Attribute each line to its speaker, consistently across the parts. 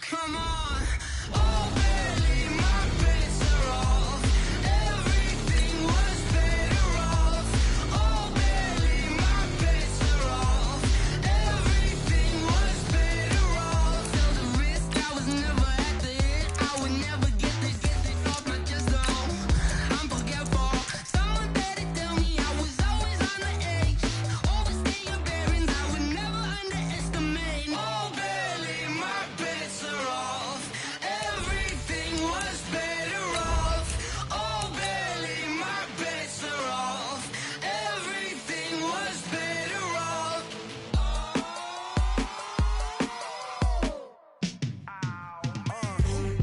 Speaker 1: Come on, oh barely, my bets are off. Everything was better off. Oh barely, my bets are off. Everything was better off. Felt the risk, I was never at the end. I would never get this off my chest. I'm forgetful. Someone better tell me I was always on the edge. Overstay your bearings, I would never underestimate. Oh barely, my bets are off. Everything was better off. Oh barely, my bets are off. Everything was better off.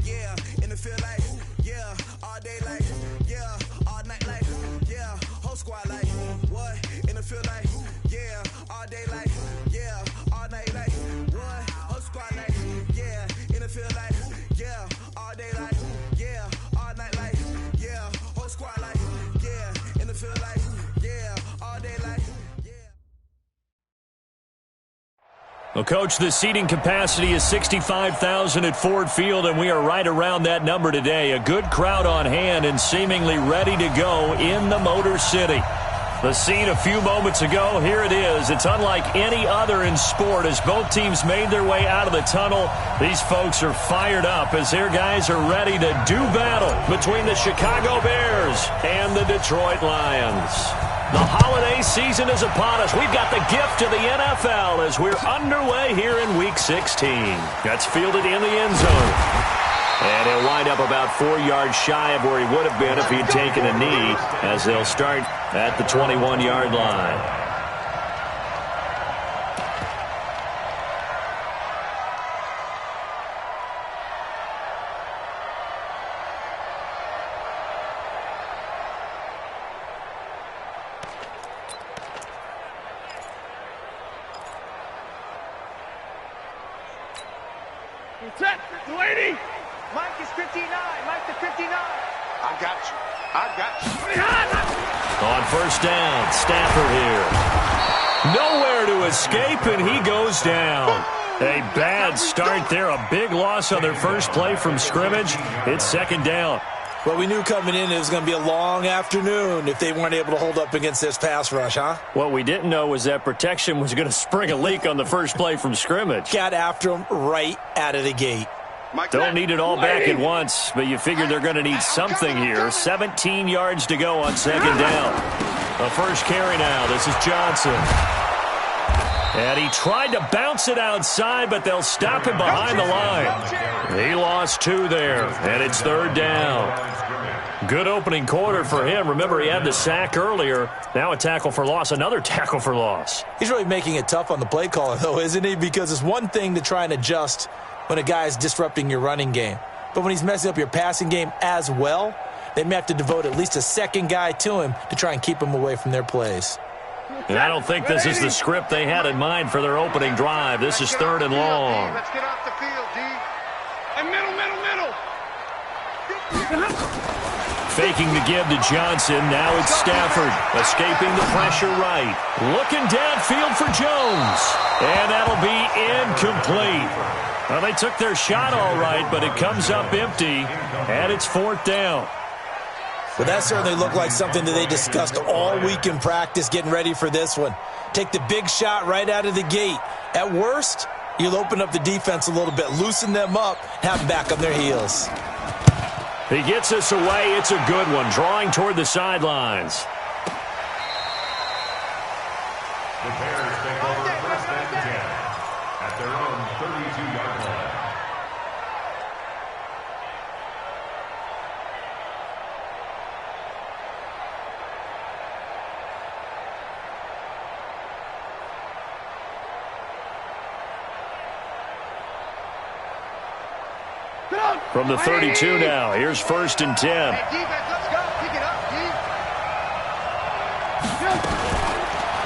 Speaker 2: Yeah, in the field like, yeah, all day like, yeah, all night like, yeah, whole squad like, what? In the field like, yeah, all day like, yeah, all night like, what? Whole squad like, yeah, in the field like, yeah, all day like, yeah, all night like, yeah, whole squad like, yeah, in the field like, yeah, all day like, yeah.
Speaker 3: Well, Coach, the seating capacity is 65,000 at Ford Field, and we are right around that number today. A good crowd on hand and seemingly ready to go in the Motor City. The scene a few moments ago, here it is. It's unlike any other in sport as both teams made their way out of the tunnel. These folks are fired up as their guys are ready to do battle between the Chicago Bears and the Detroit Lions. The holiday season is upon us. We've got the gift of the NFL as we're underway here in Week 16. That's fielded in the end zone. And he'll wind up about 4 yards shy of where he would have been if he'd taken a knee, as they'll start at the 21-yard line.
Speaker 4: Set, Delaney! Mike is 59. Mike to 59. I got you.
Speaker 3: On first down, Stafford here. Nowhere to escape, and he goes down. A bad start there. A big loss on their first play from scrimmage. It's second down.
Speaker 5: Well, we knew coming in it was going to be a long afternoon if they weren't able to hold up against this pass rush, huh?
Speaker 3: What we didn't know was that protection was going to spring a leak on the first play from scrimmage.
Speaker 5: Got after him right out of the gate.
Speaker 3: Don't need it all back at once, but you figure they're going to need something here. 17 yards to go on second down. The first carry now. This is Johnson. And he tried to bounce it outside, but they'll stop him behind the line. He lost 2 there, and it's third down. Good opening quarter for him. Remember, he had the sack earlier. Now a tackle for loss, another tackle for loss.
Speaker 5: He's really making it tough on the play caller, though, isn't he? Because it's one thing to try and adjust when a guy is disrupting your running game. But when he's messing up your passing game as well, they may have to devote at least a second guy to him to try and keep him away from their plays.
Speaker 3: And I don't think this is the script they had in mind for their opening drive. This is third and long.
Speaker 4: Let's get off the field, D. And middle.
Speaker 3: Faking the give to Johnson. Now it's Stafford. Escaping the pressure right. Looking downfield for Jones. And that'll be incomplete. Well, they took their shot all right, but it comes up empty. And it's fourth down.
Speaker 5: Well, that certainly looked like something that they discussed all week in practice getting ready for this one. Take the big shot right out of the gate. At worst, you'll open up the defense a little bit, loosen them up, have them back on their heels.
Speaker 3: He gets us away. It's a good one, drawing toward the sidelines.
Speaker 6: The Bears take over first and 10 at their own 32-yard line.
Speaker 3: From the 32 now, here's first and 10.
Speaker 4: Hey, defense, let's go. Pick it up, D.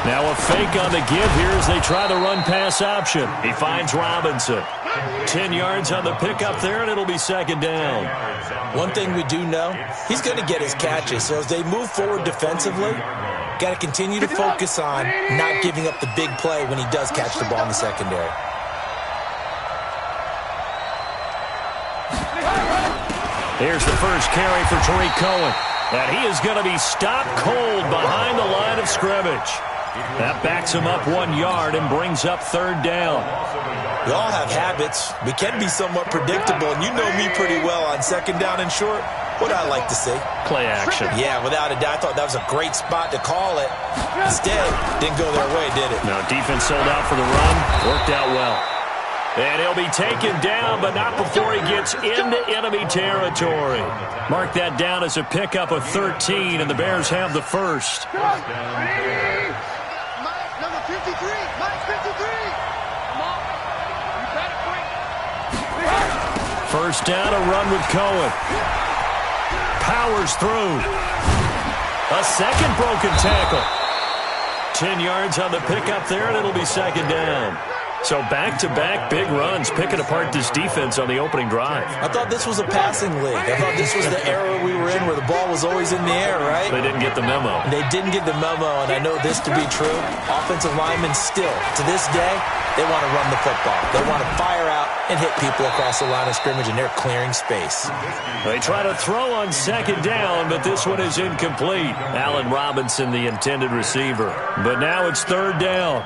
Speaker 3: Now a fake on the give here as they try the run-pass option. He finds Robinson. 10 yards on the pickup there, and it'll be second down.
Speaker 5: One thing we do know, he's going to get his catches. So as they move forward defensively, got to continue to focus on not giving up the big play when he does catch the ball in the secondary.
Speaker 3: Here's the first carry for Tariq Cohen. And he is going to be stopped cold behind the line of scrimmage. That backs him up 1 yard and brings up third down.
Speaker 5: We all have habits. We can be somewhat predictable, and you know me pretty well on second down and short. What I like to see?
Speaker 3: Play action.
Speaker 5: Yeah, without a doubt. I thought that was a great spot to call it. Instead, didn't go their way, did it?
Speaker 3: No, defense sold out for the run. Worked out well. And he'll be taken down, but not before he gets into enemy territory. Mark that down as a pickup of 13, and the Bears have the first.
Speaker 4: Mike, number 53. Mike, 53. Come on. You got it, quick.
Speaker 3: First down, a run with Cohen. Powers through. A second broken tackle. 10 yards on the pickup there, and it'll be second down. So back-to-back big runs, picking apart this defense on the opening drive.
Speaker 5: I thought this was a passing league. I thought this was the era we were in where the ball was always in the air, right?
Speaker 3: They didn't get the memo.
Speaker 5: They didn't get the memo, and I know this to be true. Offensive linemen still, to this day, they want to run the football. They want to fire out and hit people across the line of scrimmage, and they're clearing space.
Speaker 3: They try to throw on second down, but this one is incomplete. Allen Robinson, the intended receiver. But now it's third down.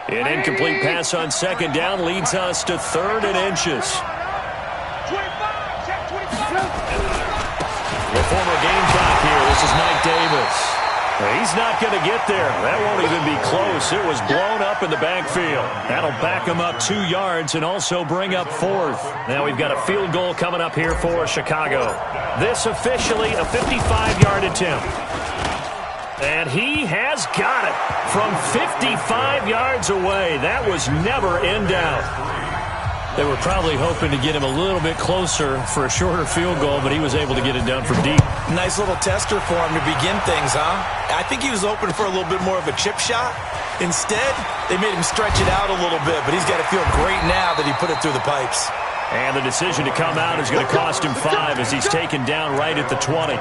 Speaker 3: An incomplete pass on second down leads us to third and inches.
Speaker 4: 25, check 25.
Speaker 3: The former gamecock here. This is Mike Davis. He's not going to get there. That won't even be close. It was blown up in the backfield. That'll back him up 2 yards and also bring up fourth. Now we've got a field goal coming up here for Chicago. This officially a 55-yard attempt. And he has got it from 55 yards away. That was never in doubt. They were probably hoping to get him a little bit closer for a shorter field goal, but he was able to get it done from deep.
Speaker 5: Nice little tester for him to begin things, huh? I think he was open for a little bit more of a chip shot. Instead, they made him stretch it out a little bit, but he's got to feel great now that he put it through the pipes.
Speaker 3: And the decision to come out is going to cost him 5 as he's taken down right at the 20.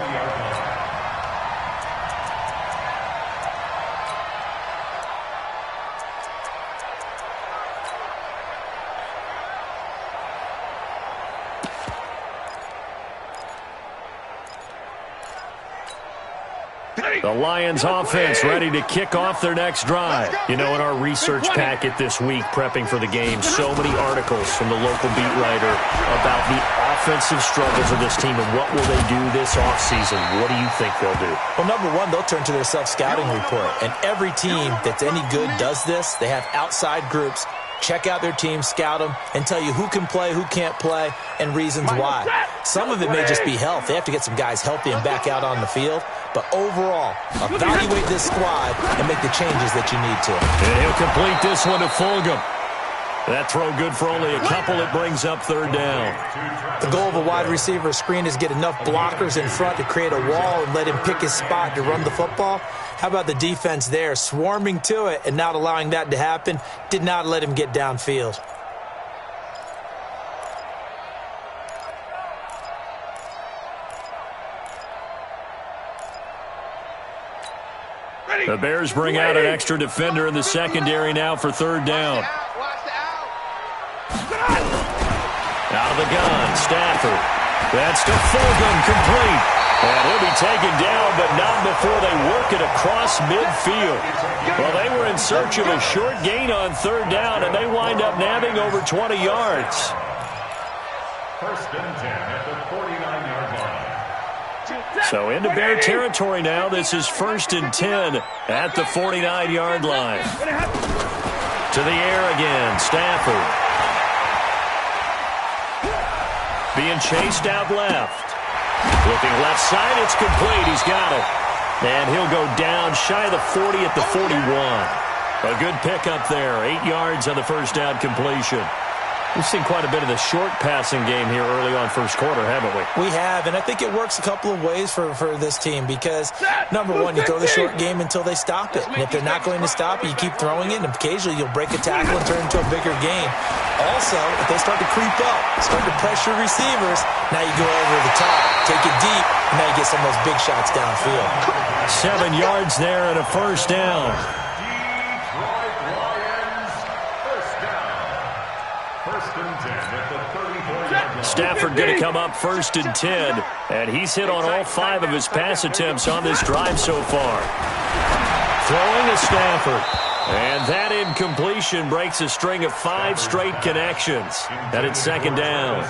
Speaker 3: The Lions offense ready to kick off their next drive. You know, in our research packet this week, prepping for the game, so many articles from the local beat writer about the offensive struggles of this team and what will they do this offseason. What do you think they'll do?
Speaker 5: Well, number one, they'll turn to their self-scouting report. And every team that's any good does this. They have outside groups. Check out their team, scout them, and tell you who can play, who can't play, and reasons why. Some of it may just be health. They have to get some guys healthy and back out on the field. But overall, evaluate this squad and make the changes that you need to.
Speaker 3: And he'll complete this one to Fulgham. That throw good for only a couple. It brings up third down.
Speaker 5: The goal of a wide receiver screen is get enough blockers in front to create a wall and let him pick his spot to run the football. How about the defense there, swarming to it and not allowing that to happen? Did not let him get downfield.
Speaker 3: The Bears bring out an extra defender in the secondary now for third down. Out of the gun, Stafford. That's to Fulgham, complete. And he'll be taken down, but not before they work it across midfield. Well, they were in search of a short gain on third down, and they wind up nabbing over 20 yards.
Speaker 6: First and 10 at the 49-yard line.
Speaker 3: So into Bear territory now. This is first and 10 at the 49-yard line. To the air again, Stafford. Being chased out left. Looking left side, it's complete. He's got it. And he'll go down shy of the 40 at the 41. A good pickup there. 8 yards on the first down completion. We've seen quite a bit of the short passing game here early on first quarter, haven't we?
Speaker 5: We have, and I think it works a couple of ways for this team because, number one, you throw the short game until they stop it. And if they're not going to stop it, you keep throwing it, and occasionally you'll break a tackle and turn it into a bigger game. Also, if they start to creep up, start to pressure receivers, now you go over the top, take it deep, and now you get some of those big shots downfield.
Speaker 3: 7 yards there and a first down. Stafford going to come up 1st and 10, and he's hit on all 5 of his pass attempts on this drive so far. Throwing to Stafford, and that incompletion breaks a string of 5 straight connections. And it's 2nd down.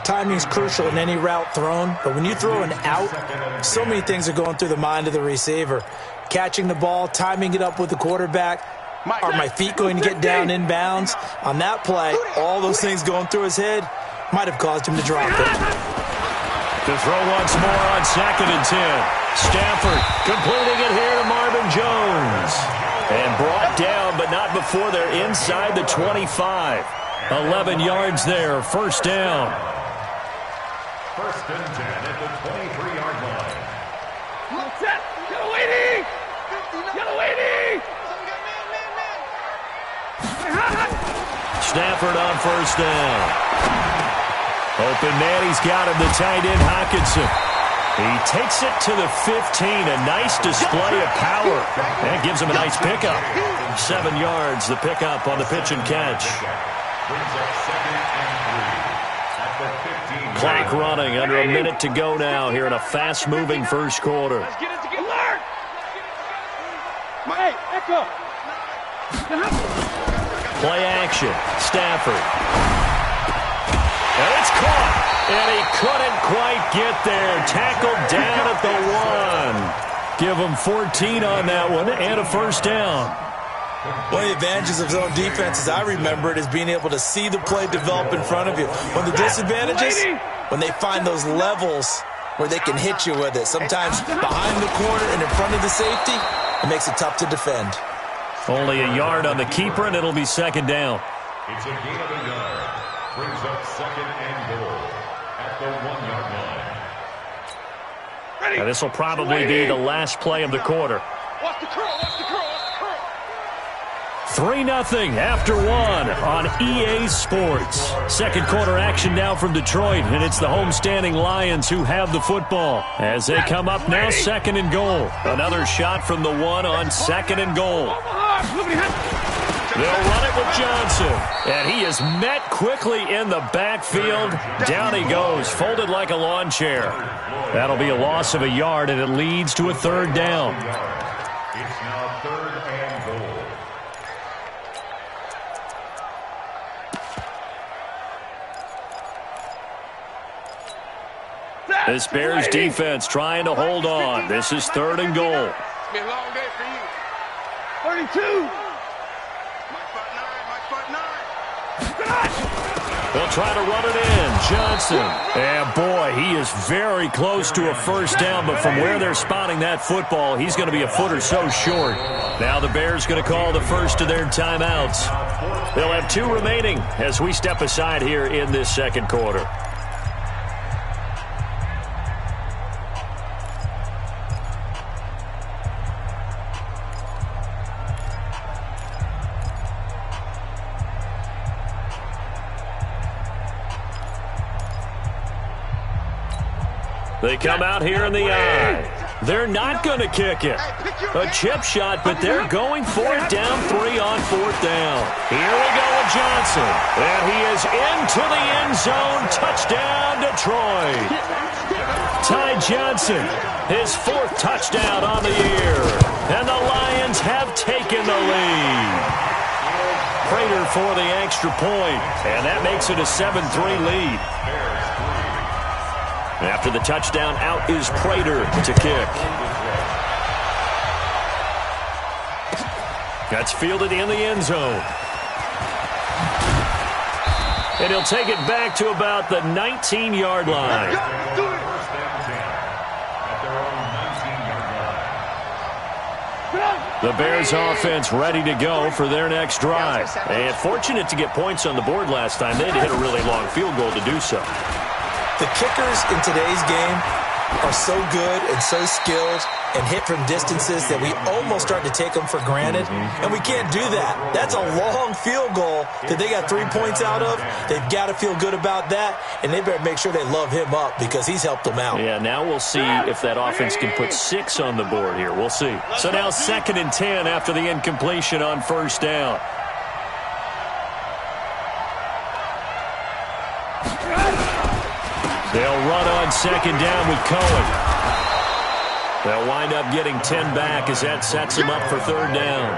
Speaker 5: Timing's crucial in any route thrown, but when you throw an out, so many things are going through the mind of the receiver. Catching the ball, timing it up with the quarterback. Are my feet going to get down inbounds? On that play, all those things going through his head might have caused him to drop it.
Speaker 3: To throw once more on 2nd and 10. Stafford completing it here to Marvin Jones. And brought down, but not before they're inside the 25. 11 yards there, first down.
Speaker 6: 1st and 10 at the 23-yard line.
Speaker 4: Yellow lady! Yellow lady!
Speaker 3: Stafford on first down. Open man, he's got him, the tight end Hockenson. He takes it to the 15, a nice display of power. That gives him a nice pickup. 7 yards, the pickup on the pitch and catch.
Speaker 6: Brings up 2nd and 3 at the 15.
Speaker 3: Clock running, under a minute to go now here in a fast-moving first quarter.
Speaker 4: Let's get it together. Alert! Hey, Echo!
Speaker 3: Play action, Stafford. And it's caught, and he couldn't quite get there. Tackled down at the 1. Give him 14 on that one and a first down.
Speaker 5: One of the advantages of zone defense, as I remember it, is being able to see the play develop in front of you. One of the disadvantages, when they find those levels where they can hit you with it. Sometimes behind the corner and in front of the safety, it makes it tough to defend.
Speaker 3: Only a yard on the keeper, and it'll be 2nd down.
Speaker 6: It's a gain of a yard. Brings up 2nd and goal at the 1-yard line.
Speaker 3: Now, this will probably be the last play of the quarter.
Speaker 4: Watch the curl, watch the curl, watch the curl.
Speaker 3: 3-0 after 1 on EA Sports. Second quarter action now from Detroit, and it's the homestanding Lions who have the football. As they come up now, 2nd and goal. Another shot from the 1 on 2nd and goal. They'll run it with Johnson, and he is met quickly in the backfield. Down he goes, folded like a lawn chair. That'll be a loss of a yard, and it leads to a 3rd down.
Speaker 6: It's now 3rd and goal.
Speaker 3: This Bears defense trying to hold on. This is 3rd and goal.
Speaker 4: It's been a long day for you. 32.
Speaker 3: They'll try to run it in. Johnson. And boy, he is very close to a first down, but from where they're spotting that football, he's going to be a foot or so short. Now the Bears going to call the first of their timeouts. They'll have 2 remaining as we step aside here in this second quarter. They come out here in the eye. They're not going to kick it. A chip shot, but they're going for it down 3 on 4th down. Here we go with Johnson. And he is into the end zone. Touchdown, Detroit. Ty Johnson, his 4th touchdown on the year. And the Lions have taken the lead. Prater for the extra point. And that makes it a 7-3 lead. After the touchdown, out is Prater to kick. That's fielded in the end zone. And he'll take it back to about the 19-yard line.
Speaker 6: First and 10 at their own 19-yard line.
Speaker 3: The Bears offense ready to go for their next drive. And fortunate to get points on the board last time. They had to hit a really long field goal to do so.
Speaker 5: The kickers in today's game are so good and so skilled and hit from distances that we almost start to take them for granted, and we can't do that. That's a long field goal that they got 3 points out of. They've got to feel good about that, and they better make sure they love him up because he's helped them out.
Speaker 3: Yeah, now we'll see if that offense can put 6 on the board here. We'll see. So now 2nd and 10 after the incompletion on 1st down. They'll run on 2nd down with Cohen. They'll wind up getting 10 back as that sets them up for 3rd down.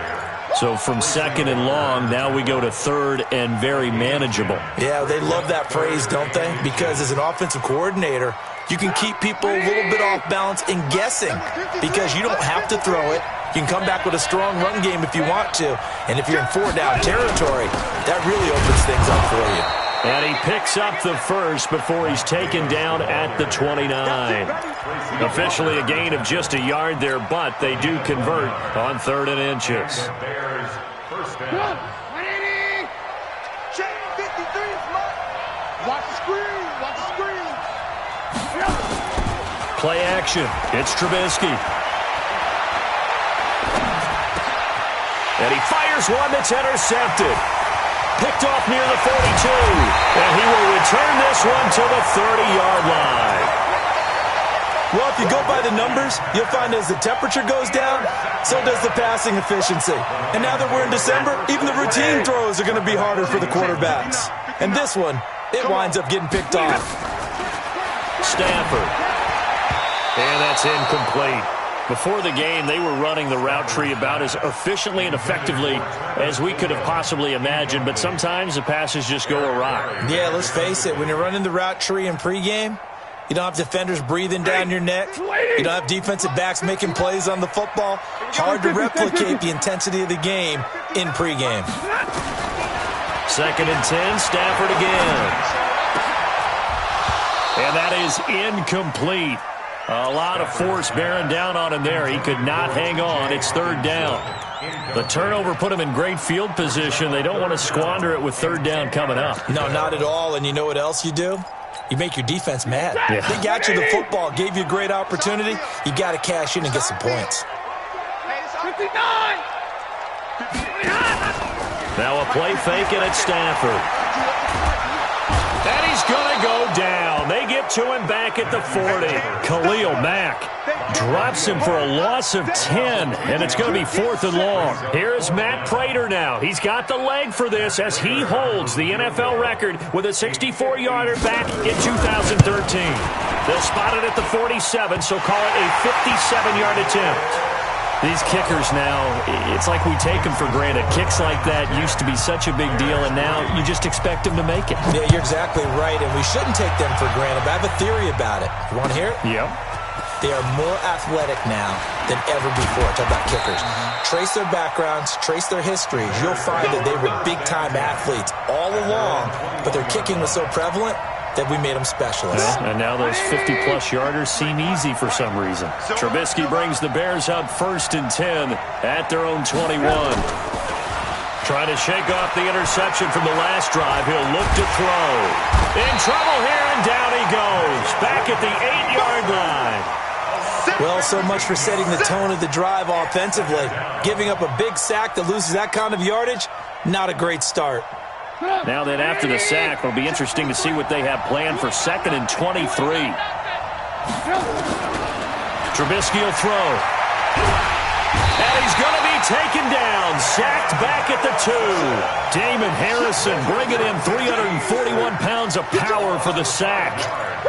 Speaker 3: So from 2nd and long, now we go to 3rd and very manageable.
Speaker 5: Yeah, they love that phrase, don't they? Because as an offensive coordinator, you can keep people a little bit off balance and guessing because you don't have to throw it. You can come back with a strong run game if you want to. And if you're in 4-down territory, that really opens things up for you.
Speaker 3: And he picks up the first before he's taken down at the 29. Officially a gain of just a yard there, but they do convert on 3rd and inches.
Speaker 6: Bears first down.
Speaker 4: 180. Check 53. Watch the screen. Watch the screen.
Speaker 3: Play action. It's Trubisky. And he fires one that's intercepted. Picked off near the 42. And he will return this one to the 30-yard line.
Speaker 5: Well, if you go by the numbers, you'll find as the temperature goes down, so does the passing efficiency. And now that we're in December, even the routine throws are going to be harder for the quarterbacks. And this one, it winds up getting picked off.
Speaker 3: Stafford. And that's incomplete. Before the game, they were running the route tree about as efficiently and effectively as we could have possibly imagined, but sometimes the passes just go awry.
Speaker 5: Yeah, let's face it, when you're running the route tree in pregame, you don't have defenders breathing down your neck. You don't have defensive backs making plays on the football. Hard to replicate the intensity of the game in pregame.
Speaker 3: 2nd and 10, Stafford again. And that is incomplete. A lot of force bearing down on him there. He could not hang on. It's 3rd down. The turnover put him in great field position. They don't want to squander it with 3rd down coming up.
Speaker 5: No, not at all. And you know what else you do? You make your defense mad.
Speaker 3: Yeah.
Speaker 5: They got you the football, gave you a great opportunity. You got to cash in and get some points.
Speaker 4: 59.
Speaker 3: Now a play fake and it's Stafford. And he's going to go down. They get to him back at the 40. Khalil Mack drops him for a loss of 10, and it's going to be 4th and long. Here is Matt Prater now. He's got the leg for this as he holds the NFL record with a 64-yarder back in 2013. They'll spot it at the 47, so call it a 57-yard attempt. These kickers now, it's like we take them for granted. Kicks like that used to be such a big deal, and now you just expect them to make it.
Speaker 5: Yeah, you're exactly right, and we shouldn't take them for granted, but I have a theory about it. You want to hear it?
Speaker 3: Yep.
Speaker 5: They are more athletic now than ever before. Talk about kickers. Trace their backgrounds, trace their histories. You'll find that they were big-time athletes all along, but their kicking was so prevalent that we made them specialists.
Speaker 3: And now those 50-plus yarders seem easy for some reason. Trubisky brings the Bears up 1st and 10 at their own 21. Trying to shake off the interception from the last drive. He'll look to throw. In trouble here, and down he goes. Back at the 8-yard line.
Speaker 5: Well, so much for setting the tone of the drive offensively. Giving up a big sack that loses that kind of yardage, not a great start.
Speaker 3: Now then, after the sack, it'll be interesting to see what they have planned for 2nd and 23. Trubisky will throw. And he's going to be taken down. Sacked back at the 2. Damon Harrison bringing in 341 pounds of power for the sack.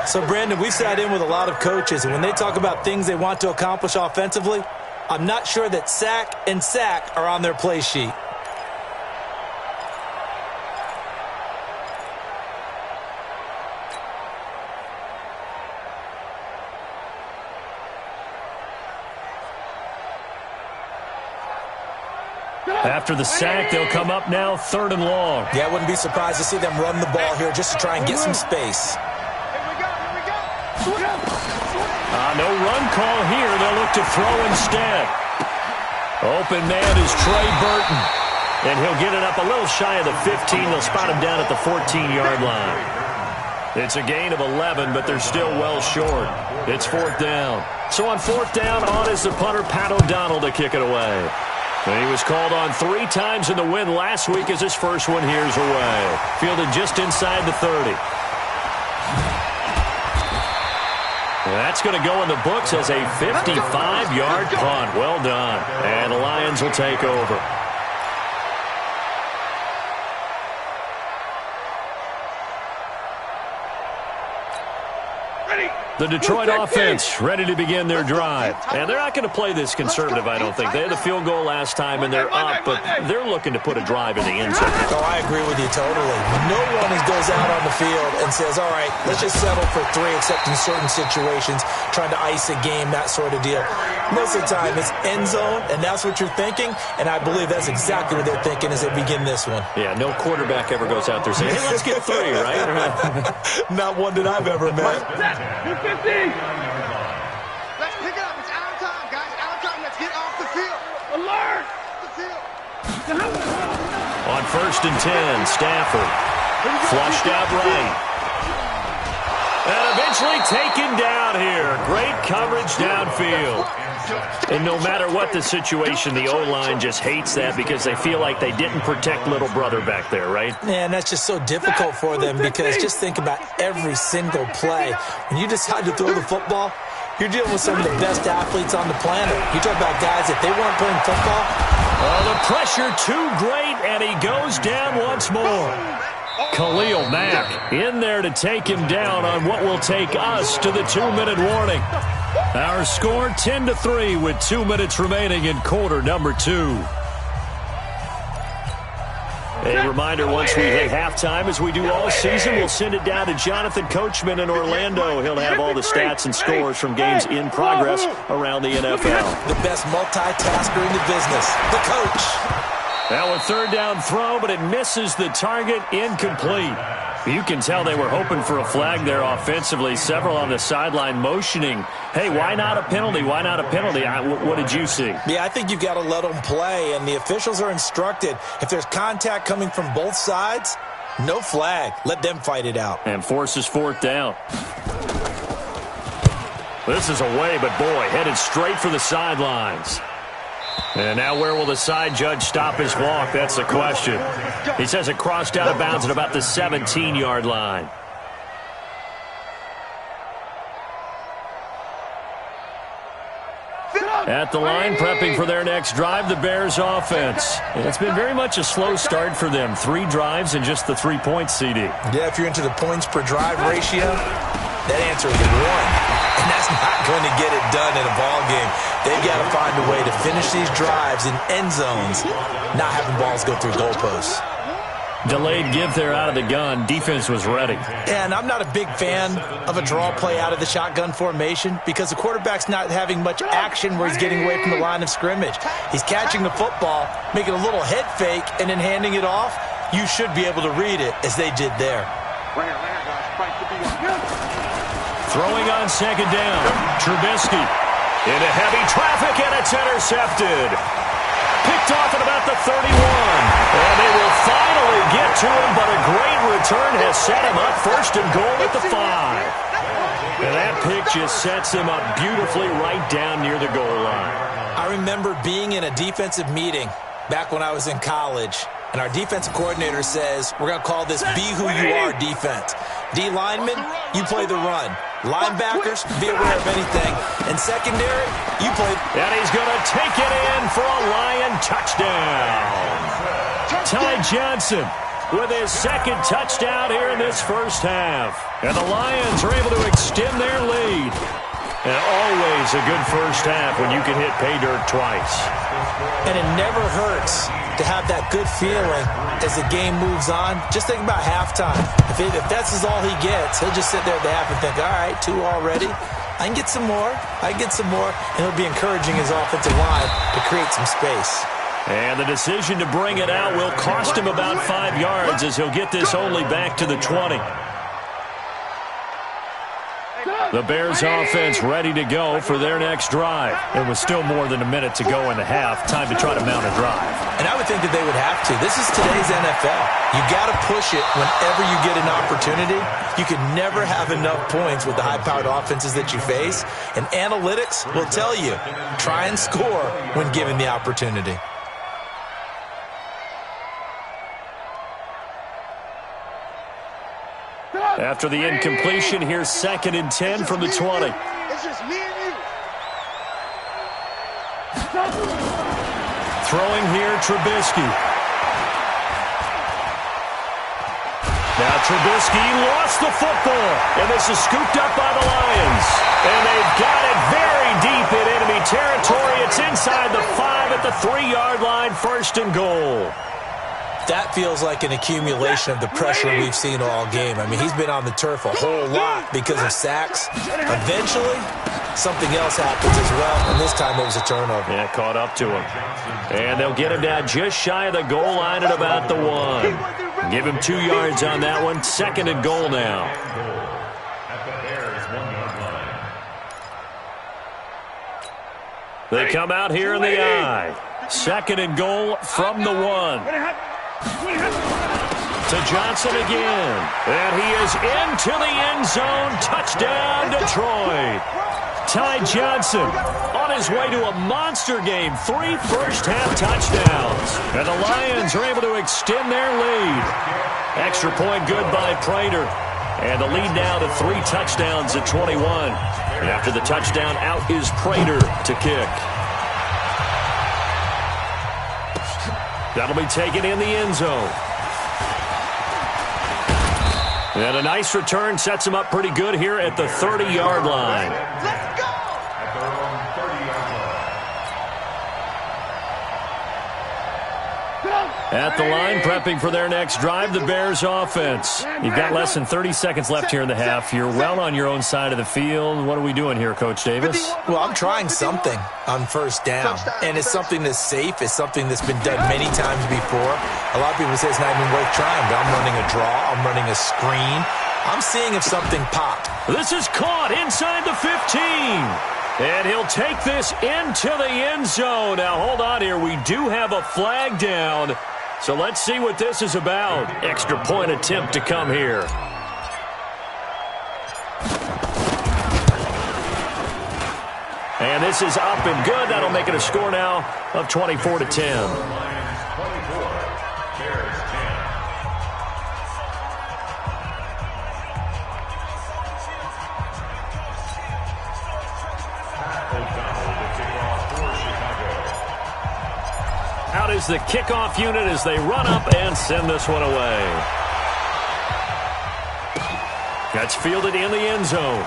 Speaker 5: So, Brandon, we sat in with a lot of coaches, and when they talk about things they want to accomplish offensively, I'm not sure that sack and sack are on their play sheet.
Speaker 3: After the sack, they'll come up now 3rd and long.
Speaker 5: Yeah, I wouldn't be surprised to see them run the ball here just to try and get some space.
Speaker 3: No run call here. They'll look to throw instead. Open man is Trey Burton. And he'll get it up a little shy of the 15. They'll spot him down at the 14-yard line. It's a gain of 11, but they're still well short. It's 4th down. So on 4th down, on is the punter, Pat O'Donnell, to kick it away. And he was called on 3 times in the win last week as his first one here's away. Fielded just inside the 30. That's going to go in the books as a 55-yard punt. Well done. And the Lions will take over. The Detroit offense ready to begin their drive. And they're not going to play this conservative, I don't think. They had the field goal last time, and they're up, but they're looking to put a drive in the end zone.
Speaker 5: Oh, I agree with you totally. No one goes out on the field and says, all right, let's just settle for 3, except in certain situations, trying to ice a game, that sort of deal. Most of the time, it's end zone, and that's what you're thinking, and I believe that's exactly what they're thinking as they begin this one.
Speaker 3: Yeah, no quarterback ever goes out there saying, hey, let's get 3, right?
Speaker 5: Not one that I've ever met.
Speaker 4: 50.
Speaker 7: Let's pick it up. It's out of time, guys. Out of time. Let's get off the field.
Speaker 4: Alert!
Speaker 7: The field.
Speaker 3: On 1st and 10, Stafford flushed out right. And eventually taken down here. Great coverage downfield. And no matter what the situation, the O-line just hates that because they feel like they didn't protect little brother back there, right?
Speaker 5: Man, that's just so difficult for them because just think about every single play. When you decide to throw the football, you're dealing with some of the best athletes on the planet. You talk about guys, if they weren't playing football.
Speaker 3: Oh, the pressure too great, and he goes down once more. Khalil Mack in there to take him down on what will take us to the 2-minute warning. Our score 10-3 with 2 minutes remaining in quarter number 2. A reminder, once we hit halftime, as we do all season, we'll send it down to Jonathan Coachman in Orlando. He'll have all the stats and scores from games in progress around the NFL.
Speaker 5: The best multitasker in the business, the coach.
Speaker 3: Now a 3rd down throw, but it misses the target, incomplete. You can tell they were hoping for a flag there offensively. Several on the sideline motioning, hey, why not a penalty? Why not a penalty? What did you see?
Speaker 5: Yeah, I think you've got to let them play, and the officials are instructed. If there's contact coming from both sides, no flag. Let them fight it out.
Speaker 3: And forces 4th down. This is away, but boy, headed straight for the sidelines. And now where will the side judge stop his walk? That's the question. He says it crossed out of bounds at about the 17-yard line. At the line, prepping for their next drive, the Bears offense. It's been very much a slow start for them. 3 drives and just the 3-point CD.
Speaker 5: Yeah, if you're into the points per drive ratio, that answer is 1. And that's not going to get it done in a ball game. They've got to find a way to finish these drives in end zones, not having balls go through goalposts.
Speaker 3: Delayed give there out of the gun. Defense was ready.
Speaker 5: And I'm not a big fan of a draw play out of the shotgun formation because the quarterback's not having much action where he's getting away from the line of scrimmage. He's catching the football, making a little head fake, and then handing it off. You should be able to read it as they did there.
Speaker 3: Throwing on 2nd down. Trubisky into heavy traffic, and it's intercepted. Picked off at about the 31. And they will finally get to him, but a great return has set him up 1st and goal at the 5. And that pick just sets him up beautifully right down near the goal line.
Speaker 5: I remember being in a defensive meeting back when I was in college, and our defensive coordinator says, we're going to call this Be Who You Are defense. D linemen, you play the run. Linebackers, be aware of anything. And secondary, you play.
Speaker 3: And he's going to take it in for a Lion touchdown. Ty Johnson with his 2nd touchdown here in this first half. And the Lions are able to extend their lead. And always a good first half when you can hit pay dirt twice.
Speaker 5: And it never hurts to have that good feeling as the game moves on. Just think about halftime. If that's all he gets, he'll just sit there at the half and think, all right, 2 already. I can get some more. I can get some more. And he'll be encouraging his offensive line to create some space.
Speaker 3: And the decision to bring it out will cost him about 5 yards as he'll get this only back to the 20. The Bears offense ready to go for their next drive. It was still more than a minute to go in the half. Time to try to mount a drive.
Speaker 5: And I would think that they would have to. This is today's NFL. You got to push it whenever you get an opportunity. You can never have enough points with the high-powered offenses that you face. And analytics will tell you, try and score when given the opportunity.
Speaker 3: After the incompletion, here's 2nd and 10 from the 20.
Speaker 7: It's just me and you.
Speaker 3: Throwing here, Trubisky. Now Trubisky lost the football, and this is scooped up by the Lions. And they've got it very deep in enemy territory. It's inside the 5 at the 3-yard line, 1st and goal.
Speaker 5: That feels like an accumulation of the pressure we've seen all game. I mean, he's been on the turf a whole lot because of sacks. Eventually, something else happens as well, and this time it was a turnover.
Speaker 3: Yeah, caught up to him. And they'll get him down just shy of the goal line at about the 1. Give him 2 yards on that one. 2nd and goal now.
Speaker 6: At the Bears' 1-yard line.
Speaker 3: They come out here in the I. 2nd and goal from the 1. To Johnson again. And he is into the end zone. Touchdown, Detroit. Ty Johnson on his way to a monster game. 3 first-half touchdowns. And the Lions are able to extend their lead. Extra point good by Prater. And the lead now to 3 touchdowns at 21. And after the touchdown, out is Prater to kick. That'll be taken in the end zone. And a nice return sets him up pretty good here at the 30-yard line.
Speaker 7: Let's go!
Speaker 6: At their own 30-yard line.
Speaker 3: At the line, prepping for their next drive, the Bears offense. You've got less than 30 seconds left here in the half. You're well on your own side of the field. What are we doing here, Coach Davis?
Speaker 5: Well, I'm trying something on first down, and it's something that's safe. It's something that's been done many times before. A lot of people say it's not even worth trying, but I'm running a draw. I'm running a screen. I'm seeing if something popped.
Speaker 3: This is caught inside the 15. And he'll take this into the end zone. Now, hold on here. We do have a flag down. So let's see what this is about. Extra point attempt to come here. And this is up and good. That'll make it a score now of 24-10.
Speaker 6: 24, Bears 10.
Speaker 3: Out is the kickoff unit as they run up and send this one away. That's fielded in the end zone.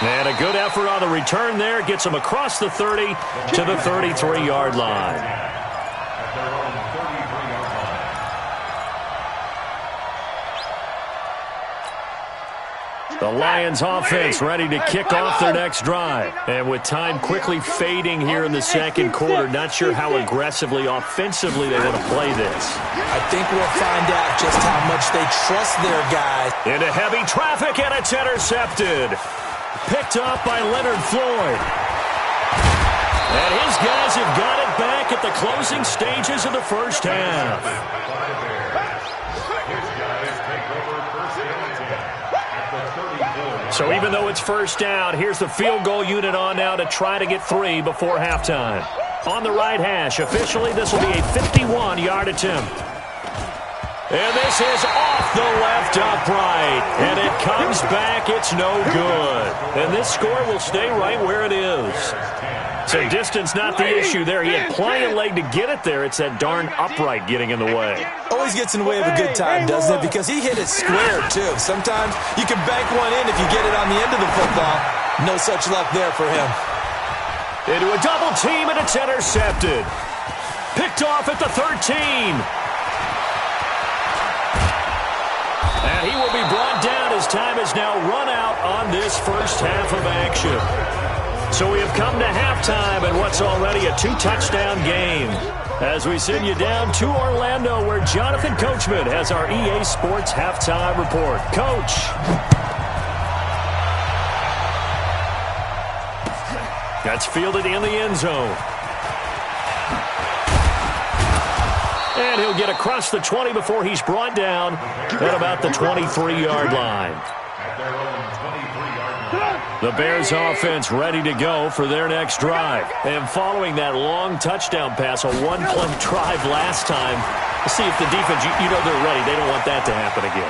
Speaker 3: And a good effort on the return there. Gets him across the 30 to the 33-yard line.
Speaker 6: At their own 33-yard line.
Speaker 3: The Lions offense ready to kick off their next drive. And with time quickly fading here in the second quarter, not sure how aggressively, offensively they want to play this.
Speaker 5: I think we'll find out just how much they trust their guys.
Speaker 3: Into heavy traffic, and it's intercepted. Picked up by Leonard Floyd. And his guys have got it back at the closing stages of the first half. So even though it's first down, here's the field goal unit on now to try to get 3 before halftime. On the right hash, officially this will be a 51-yard attempt. And this is off the left upright. And it comes back. It's no good. And this score will stay right where it is. So distance not the issue there. He had plenty of leg to get it there. It's that darn upright getting in the way.
Speaker 5: Always gets in the way of a good time, doesn't it? Because he hit it square, too. Sometimes you can bank one in if you get it on the end of the football. No such luck there for him.
Speaker 3: Into a double team, and it's intercepted. Picked off at the 13. And he will be brought down as time is now run out on this first half of action. So we have come to halftime in what's already a 2-touchdown game. As we send you down to Orlando, where Jonathan Coachman has our EA Sports halftime report. Coach. That's fielded in the end zone. And he'll get across the 20 before he's brought down at about the 23-yard line. The Bears offense ready to go for their next drive. And following that long touchdown pass, a one-play drive last time, see if the defense, you know they're ready. They don't want that to happen again.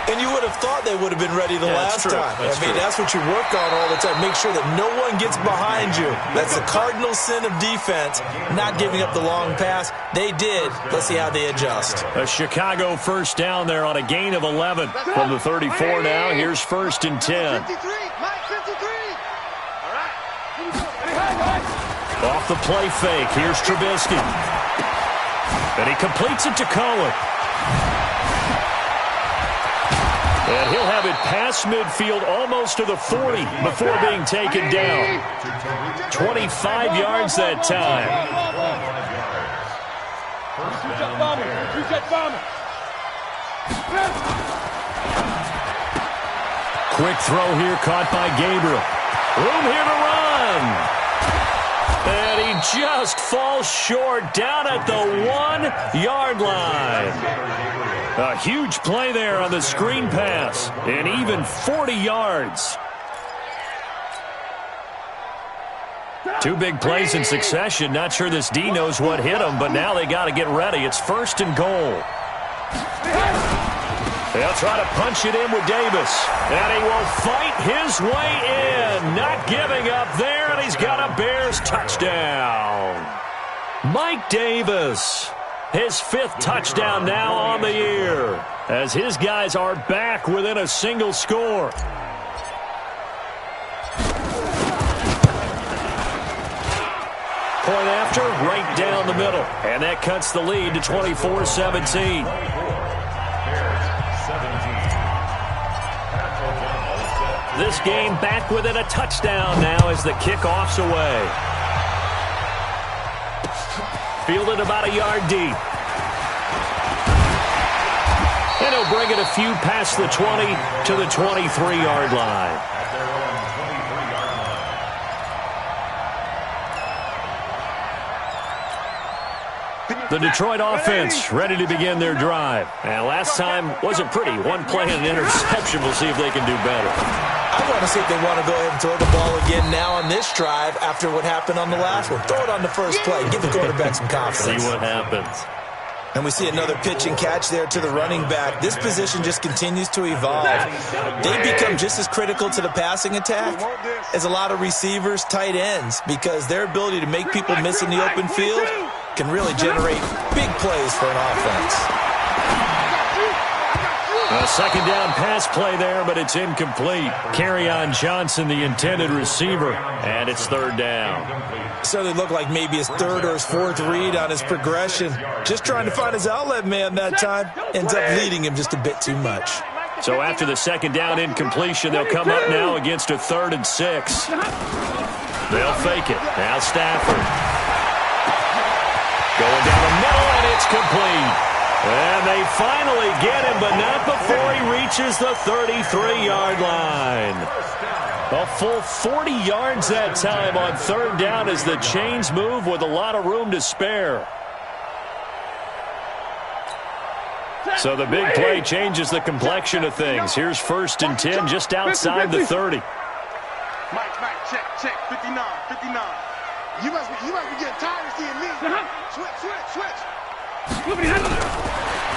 Speaker 5: And you would have thought they would have been ready the last time. That's what you work on all the time. Make sure that no one gets behind you. That's the cardinal sin of defense, not giving up the long pass. They did. Let's see how they adjust.
Speaker 3: A Chicago first down there on a gain of 11 from the 34 now. Here's 1st and 10.
Speaker 7: 53, Mike, 53. All right.
Speaker 3: Off the play fake. Here's Trubisky. And he completes it to Cohen. And he'll have it past midfield almost to the 40 before being taken down. 25 yards that time. Quick throw here caught by Gabriel. Room here to run. And he just falls short down at the 1-yard line. A huge play there on the screen pass, and even 40 yards. 2 big plays in succession. Not sure this D knows what hit him, but now they got to get ready. It's 1st and goal. They'll try to punch it in with Davis, and he will fight his way in. Not giving up there, and he's got a Bears touchdown. Mike Davis. His 5th touchdown now on the year, as his guys are back within a single score. Point after, right down the middle. And that cuts the lead to 24-17. This game back within a touchdown now as the kickoff's away. Fielded about a yard deep. And he'll bring it a few past the 20 to the 23-yard line. The Detroit offense ready to begin their drive. And last time wasn't pretty. 1 play and an interception. We'll see if they can do better.
Speaker 5: I want to see if they want to go ahead and throw the ball again now on this drive after what happened on the last one. Throw it on the first play. Give the quarterback some confidence.
Speaker 3: See what happens.
Speaker 5: And we see another pitch and catch there to the running back. This position just continues to evolve. They become just as critical to the passing attack as a lot of receivers, tight ends, because their ability to make people miss in the open field can really generate big plays for an offense.
Speaker 3: A 2nd down pass play there, but it's incomplete. Kerryon Johnson, the intended receiver, and it's 3rd down.
Speaker 5: So they look like maybe his 3rd or his 4th read on his progression. Just trying to find his outlet man that time. Ends up leading him just a bit too much.
Speaker 3: So after the 2nd down incompletion, they'll come up now against a 3rd and 6. They'll fake it. Now Stafford. Going down the middle, and it's complete. And they finally get him, but not before he reaches the 33-yard line. A full 40 yards that time on 3rd down as the chains move with a lot of room to spare. So the big play changes the complexion of things. Here's 1st and 10 just outside the 30.
Speaker 7: Mike, check, 59. You must be getting tired of seeing me. Switch.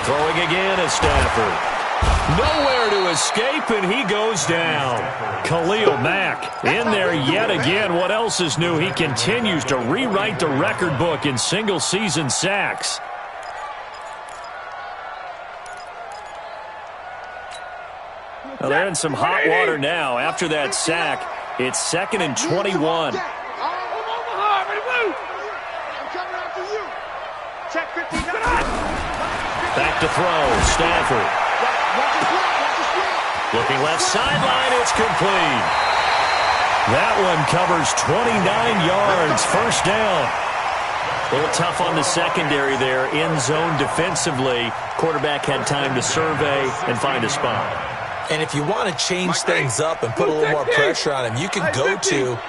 Speaker 3: Throwing again is Stafford. Nowhere to escape, and he goes down. Khalil Mack in there yet again. What else is new? He continues to rewrite the record book in single-season sacks. Well, they're in some hot water now. After that sack, it's 2nd and 21. Back to throw, Stafford. Looking left sideline, it's complete. That one covers 29 yards, first down. A little tough on the secondary there, in zone defensively. Quarterback had time to survey and find a spot.
Speaker 5: And if you want to change things up and put a little more pressure on him, you can go to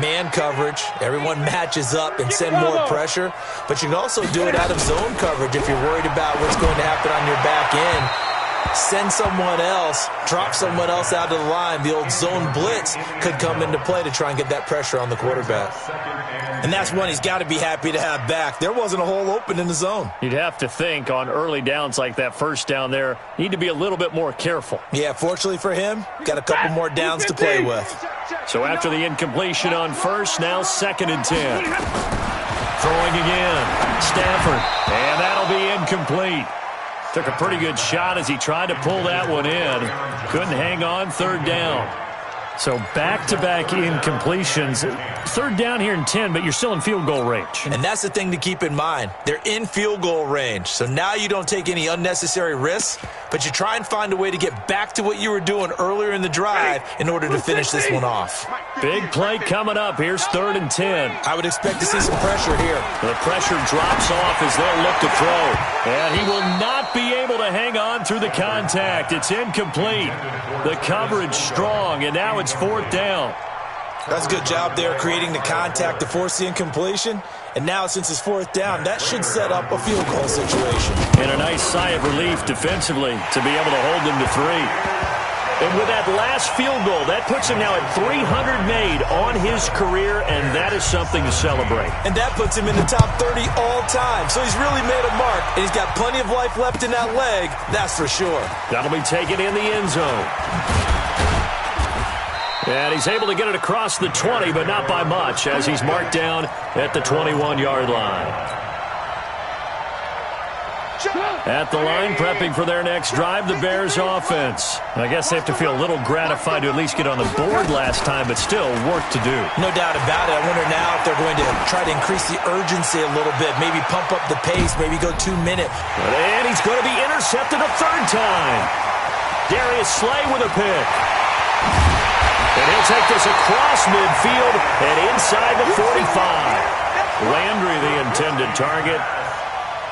Speaker 5: man coverage. Everyone matches up and send more pressure. But you can also do it out of zone coverage if you're worried about what's going to happen on your back end. Send someone else, drop someone else out of the line. The old zone blitz could come into play to try and get that pressure on the quarterback. And that's one he's got to be happy to have back. There wasn't a hole open in the zone.
Speaker 3: You'd have to think on early downs like that first down there, need to be a little bit more careful.
Speaker 5: Yeah, fortunately for him, got a couple more downs to play with.
Speaker 3: So after the incompletion on first, now 2nd and 10. Throwing again. Stafford. And that'll be incomplete. Took a pretty good shot as he tried to pull that one in. Couldn't hang on, 3rd down. So back-to-back incompletions. 3rd down here in 10, but you're still in field goal range.
Speaker 5: And that's the thing to keep in mind. They're in field goal range. So now you don't take any unnecessary risks, but you try and find a way to get back to what you were doing earlier in the drive in order to finish this one off.
Speaker 3: Big play coming up. Here's 3rd and 10.
Speaker 5: I would expect to see some pressure here.
Speaker 3: The pressure drops off as they'll look to throw. And he will not be able to hang on through the contact. It's incomplete. The coverage strong, and now it's 4th down.
Speaker 5: That's a good job there creating the contact to force the incompletion. And now since it's 4th down, that should set up a field goal situation.
Speaker 3: And a nice sigh of relief defensively to be able to hold them to 3. And with that last field goal, that puts him now at 300 made on his career, and that is something to celebrate.
Speaker 5: And that puts him in the top 30 all time. So he's really made a mark, and he's got plenty of life left in that leg, that's for sure.
Speaker 3: That'll be taken in the end zone. And he's able to get it across the 20, but not by much, as he's marked down at the 21-yard line. At the line, prepping for their next drive, the Bears offense. I guess they have to feel a little gratified to at least get on the board last time, but still work to do.
Speaker 5: No doubt about it. I wonder now if they're going to try to increase the urgency a little bit, maybe pump up the pace, maybe go 2 minutes.
Speaker 3: And he's going to be intercepted a 3rd time. Darius Slay with a pick. And he'll take this across midfield and inside the 45. Landry, the intended target.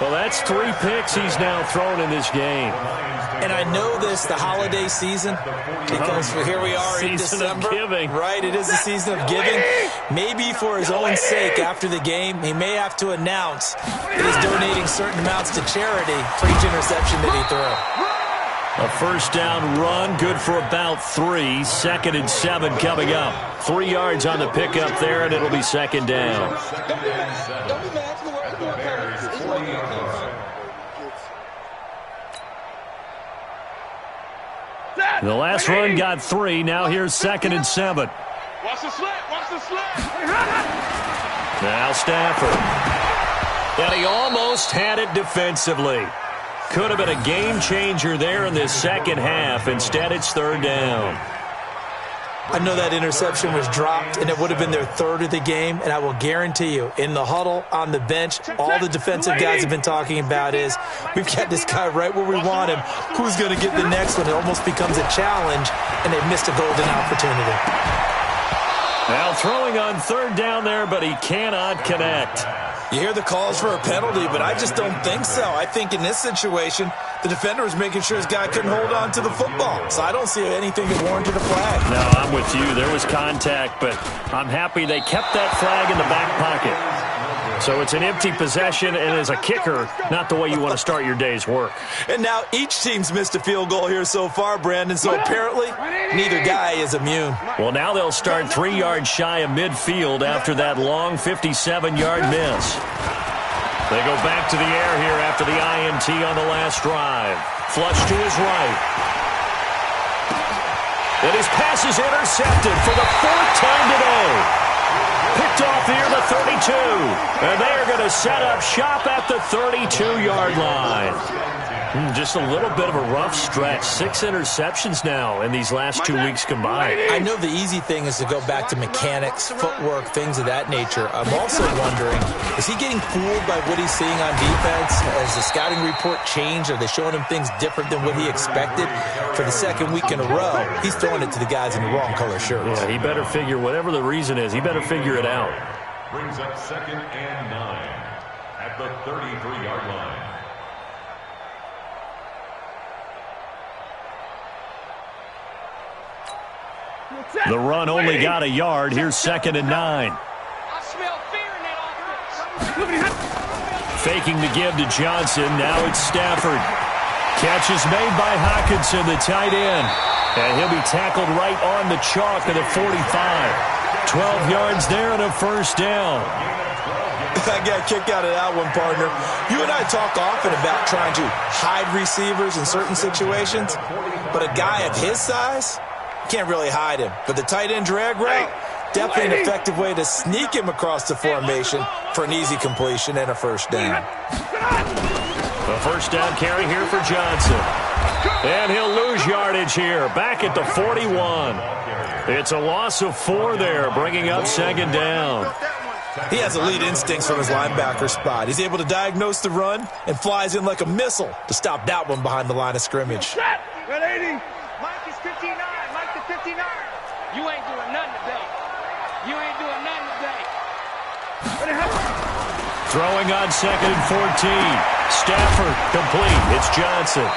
Speaker 3: Well, that's 3 picks he's now thrown in this game.
Speaker 5: And I know this, the holiday season, because here we are in December.
Speaker 3: Season of giving.
Speaker 5: Right, it is the season of giving. Maybe for his own sake, after the game, he may have to announce that he's donating certain amounts to charity for each interception that he threw.
Speaker 3: A 1st down run, good for about 3. 2nd and 7 coming up. 3 yards on the pickup there, and it'll be 2nd down. The last run got 3. Now here's 2nd and 7.
Speaker 7: Watch the slip. Watch the slip.
Speaker 3: Now Stafford. And he almost had it defensively. Could have been a game changer there in this second half. Instead, it's 3rd down.
Speaker 5: I know that interception was dropped, and it would have been their 3rd of the game, and I will guarantee you, in the huddle, on the bench, all the defensive guys have been talking about is, we've got this guy right where we want him. Who's going to get the next one? It almost becomes a challenge, and they've missed a golden opportunity.
Speaker 3: Now throwing on 3rd down there, but he cannot connect.
Speaker 5: You hear the calls for a penalty, but I just don't think so. I think in this situation, the defender was making sure his guy couldn't hold on to the football. So I don't see anything that warranted a flag.
Speaker 3: No, I'm with you. There was contact, but I'm happy they kept that flag in the back pocket. So it's an empty possession, and as a kicker, not the way you want to start your day's work.
Speaker 5: And now each team's missed a field goal here so far, Brandon, so apparently neither guy is immune.
Speaker 3: Well, now they'll start 3 yards shy of midfield after that long 57-yard miss. They go back to the air here after the INT on the last drive. Flush to his right. And his pass is intercepted for the 4th time today. Picked off near the 32. And they are going to set up shop at the 32-yard line. Just a little bit of a rough stretch. 6 interceptions now in these last 2 weeks combined.
Speaker 5: I know the easy thing is to go back to mechanics, footwork, things of that nature. I'm also wondering, is he getting fooled by what he's seeing on defense? Has the scouting report changed? Are they showing him things different than what he expected? For the second week in a row, he's throwing it to the guys in the wrong color shirts.
Speaker 3: Yeah, he better figure, whatever the reason is, he better figure it out.
Speaker 6: Brings up 2nd and 9 at the 33-yard line.
Speaker 3: The run only got a yard. Here's 2nd and 9.
Speaker 4: I smell fear in that offense.
Speaker 3: Faking the give to Johnson. Now it's Stafford. Catch is made by Hockenson, the tight end. And he'll be tackled right on the chalk at the 45. 12 yards there and a first down.
Speaker 5: I got a kick out of that one, partner. You and I talk often about trying to hide receivers in certain situations, but a guy of his size can't really hide him. But the tight end drag route, definitely an effective way to sneak him across the formation for an easy completion and a first down.
Speaker 3: The first down carry here for Johnson. And he'll lose yardage here, back at the 41. It's a loss of 4 there, bringing up 2nd down.
Speaker 5: He has elite instincts from his linebacker spot. He's able to diagnose the run and flies in like a missile to stop that one behind the line of scrimmage.
Speaker 4: Got 80. Mike is 59. Mike is 59. You ain't doing nothing today. You ain't doing nothing today.
Speaker 3: Throwing on 2nd and 14. Stafford complete. It's Johnson.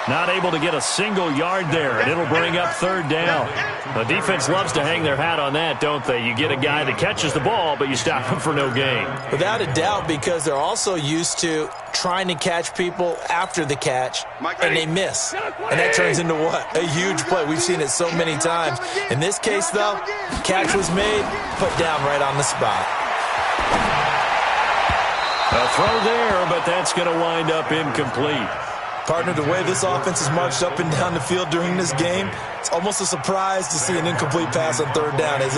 Speaker 3: Not able to get a single yard there, and it'll bring up 3rd down. The defense loves to hang their hat on that, don't they? You get a guy that catches the ball, but you stop him for no gain.
Speaker 5: Without a doubt, because they're also used to trying to catch people after the catch, and they miss. And that turns into what? A huge play. We've seen it so many times. In this case, though, catch was made, put down right on the spot.
Speaker 3: A throw there, but that's going to wind up incomplete.
Speaker 5: Partner, the way this offense has marched up and down the field during this game, it's almost a surprise to see an incomplete pass on 3rd down, isn't it?